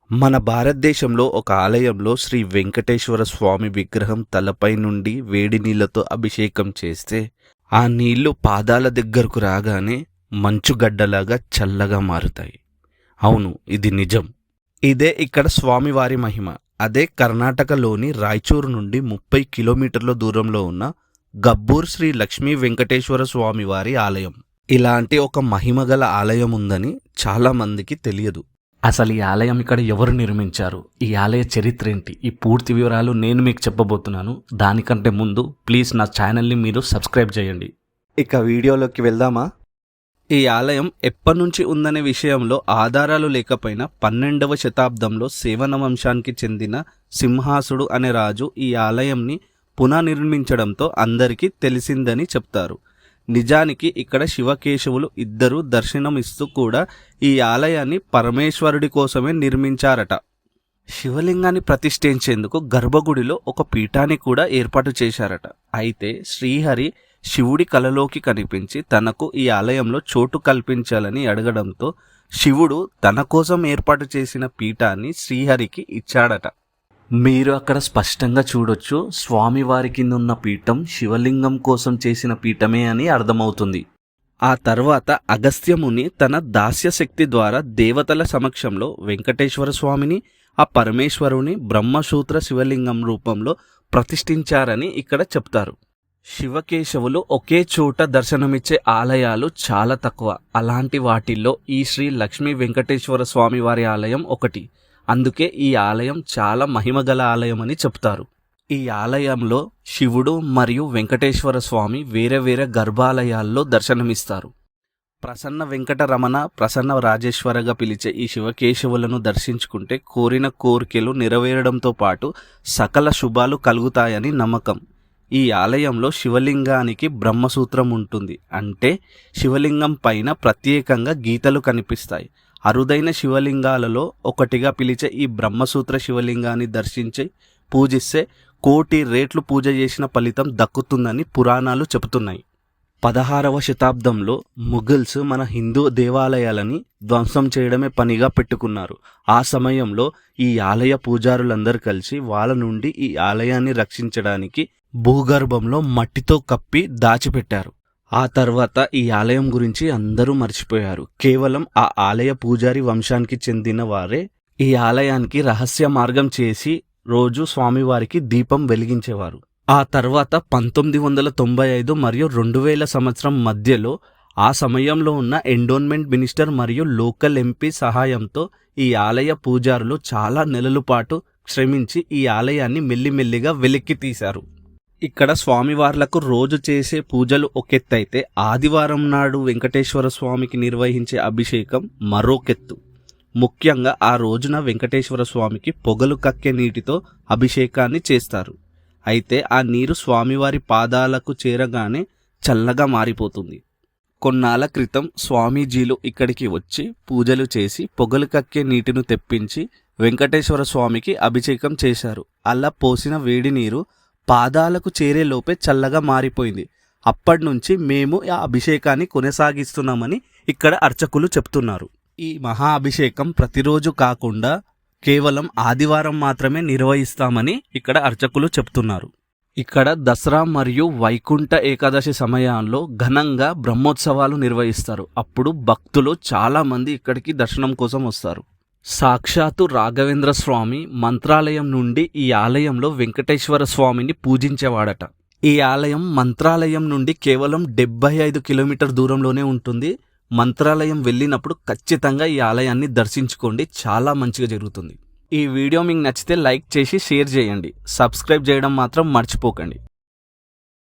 మన భారతదేశంలో ఒక ఆలయంలో శ్రీ వెంకటేశ్వర స్వామి విగ్రహం తలపై నుండి వేడి నీళ్లతో అభిషేకం చేస్తే ఆ నీళ్లు పాదాల దగ్గరకు రాగానే మంచుగడ్డలాగా చల్లగా మారుతాయి. అవును, ఇది నిజం. ఇదే ఇక్కడ స్వామివారి మహిమ. అదే కర్ణాటకలోని రాయచూరు నుండి 30 కిలోమీటర్ల దూరంలో ఉన్న గబ్బూర్ శ్రీ లక్ష్మీ వెంకటేశ్వర స్వామివారి ఆలయం. ఇలాంటి ఒక మహిమగల ఆలయం ఉందని చాలా మందికి తెలియదు. అసలు ఈ ఆలయం ఇక్కడ ఎవరు నిర్మించారు, ఈ ఆలయ చరిత్ర ఏంటి, ఈ పూర్తి వివరాలు నేను మీకు చెప్పబోతున్నాను. దానికంటే ముందు ప్లీజ్ నా ఛానల్ని మీరు సబ్స్క్రైబ్ చేయండి. ఇక వీడియోలోకి వెళ్దామా? ఈ ఆలయం ఎప్పటి నుంచి ఉందనే విషయంలో ఆధారాలు లేకపోయినా 12వ శతాబ్దంలో సేవన వంశానికి చెందిన సింహాసుడు అనే రాజు ఈ ఆలయంని పునర్నిర్మించడంతో అందరికీ తెలిసిందని చెప్తారు. నిజానికి ఇక్కడ శివకేశవులు ఇద్దరు దర్శనమిస్తూ కూడా ఈ ఆలయాన్ని పరమేశ్వరుడి కోసమే నిర్మించారట. శివలింగాన్ని ప్రతిష్ఠించేందుకు గర్భగుడిలో ఒక పీఠాన్ని కూడా ఏర్పాటు చేశారట. అయితే శ్రీహరి శివుడి కలలోకి కనిపించి తనకు ఈ ఆలయంలో చోటు కల్పించాలని అడగడంతో శివుడు తన కోసం ఏర్పాటు చేసిన పీఠాన్ని శ్రీహరికి ఇచ్చాడట. మీరు అక్కడ స్పష్టంగా చూడొచ్చు, స్వామివారి కింద ఉన్న పీఠం శివలింగం కోసం చేసిన పీఠమే అని అర్థమవుతుంది. ఆ తర్వాత అగస్త్యముని తన దాస్య శక్తి ద్వారా దేవతల సమక్షంలో వెంకటేశ్వర స్వామిని, ఆ పరమేశ్వరుని బ్రహ్మసూత్ర శివలింగం రూపంలో ప్రతిష్ఠించారని ఇక్కడ చెప్తారు. శివకేశవులు ఒకే చోట దర్శనమిచ్చే ఆలయాలు చాలా తక్కువ. అలాంటి వాటిల్లో ఈ శ్రీ లక్ష్మీ వెంకటేశ్వర స్వామి వారి ఆలయం ఒకటి. అందుకే ఈ ఆలయం చాలా మహిమగల ఆలయం అని చెప్తారు. ఈ ఆలయంలో శివుడు మరియు వెంకటేశ్వర స్వామి వేరే వేరే గర్భాలయాల్లో దర్శనమిస్తారు. ప్రసన్న వెంకటరమణ, ప్రసన్న రాజేశ్వరగా పిలిచే ఈ శివకేశవులను దర్శించుకుంటే కోరిన కోరికలు నెరవేరడంతో పాటు సకల శుభాలు కలుగుతాయని నమ్మకం. ఈ ఆలయంలో శివలింగానికి బ్రహ్మసూత్రం ఉంటుంది. అంటే శివలింగం పైన ప్రత్యేకంగా గీతలు కనిపిస్తాయి. అరుదైన శివలింగాలలో ఒకటిగా పిలిచే ఈ బ్రహ్మసూత్ర శివలింగాన్ని దర్శించి పూజిస్తే 1,000,000 రెట్లు పూజ చేసిన ఫలితం దక్కుతుందని పురాణాలు చెబుతున్నాయి. 16వ శతాబ్దంలో ముఘల్స్ మన హిందూ దేవాలయాలని ధ్వంసం చేయడమే పనిగా పెట్టుకున్నారు. ఆ సమయంలో ఈ ఆలయ పూజారులందరూ కలిసి వాళ్ళ నుండి ఈ ఆలయాన్ని రక్షించడానికి భూగర్భంలో మట్టితో కప్పి దాచిపెట్టారు. ఆ తర్వాత ఈ ఆలయం గురించి అందరూ మర్చిపోయారు. కేవలం ఆ ఆలయ పూజారి వంశానికి చెందిన వారే ఈ ఆలయానికి రహస్య మార్గం చేసి రోజు స్వామివారికి దీపం వెలిగించేవారు. ఆ తర్వాత 1995 మరియు 2000 సంవత్సరం మధ్యలో ఆ సమయంలో ఉన్న ఎండోన్మెంట్ మినిస్టర్ మరియు లోకల్ ఎంపీ సహాయంతో ఈ ఆలయ పూజారులు చాలా నెలల పాటు శ్రమించి ఈ ఆలయాన్ని మెల్లిమెల్లిగా వెలికి తీశారు. ఇక్కడ స్వామివార్లకు రోజు చేసే పూజలు ఒకెత్తైతే ఆదివారం నాడు వెంకటేశ్వర స్వామికి నిర్వహించే అభిషేకం మరోకెత్తు. ముఖ్యంగా ఆ రోజున వెంకటేశ్వర స్వామికి పొగలు కక్కే నీటితో అభిషేకాన్ని చేస్తారు. అయితే ఆ నీరు స్వామివారి పాదాలకు చేరగానే చల్లగా మారిపోతుంది. కొన్నాళ్ళ క్రితం స్వామీజీలు ఇక్కడికి వచ్చి పూజలు చేసి పొగలు కక్కే నీటిని తెప్పించి వెంకటేశ్వర స్వామికి అభిషేకం చేశారు. అలా పోసిన వేడి నీరు పాదాలకు చేరేలోపే చల్లగా మారిపోయింది. అప్పటినుంచి మేము ఆ అభిషేకాన్ని కొనసాగిస్తున్నామని ఇక్కడ అర్చకులు చెప్తున్నారు. ఈ మహా అభిషేకం ప్రతిరోజు కాకుండా కేవలం ఆదివారం మాత్రమే నిర్వహిస్తామని ఇక్కడ అర్చకులు చెప్తున్నారు. ఇక్కడ దసరా మరియు వైకుంఠ ఏకాదశి సమయాల్లో ఘనంగా బ్రహ్మోత్సవాలు నిర్వహిస్తారు. అప్పుడు భక్తులు చాలా మంది ఇక్కడికి దర్శనం కోసం వస్తారు. సాక్షాత్తు రాఘవేంద్ర స్వామి మంత్రాలయం నుండి ఈ ఆలయంలో వెంకటేశ్వర స్వామిని పూజించేవాడట. ఈ ఆలయం మంత్రాలయం నుండి కేవలం 75 కిలోమీటర్ దూరంలోనే ఉంటుంది. మంత్రాలయం వెళ్ళినప్పుడు ఖచ్చితంగా ఈ ఆలయాన్ని దర్శించుకోండి, చాలా మంచిగా జరుగుతుంది. ఈ వీడియో మీకు నచ్చితే లైక్ చేసి షేర్ చేయండి. సబ్స్క్రైబ్ చేయడం మాత్రం మర్చిపోకండి.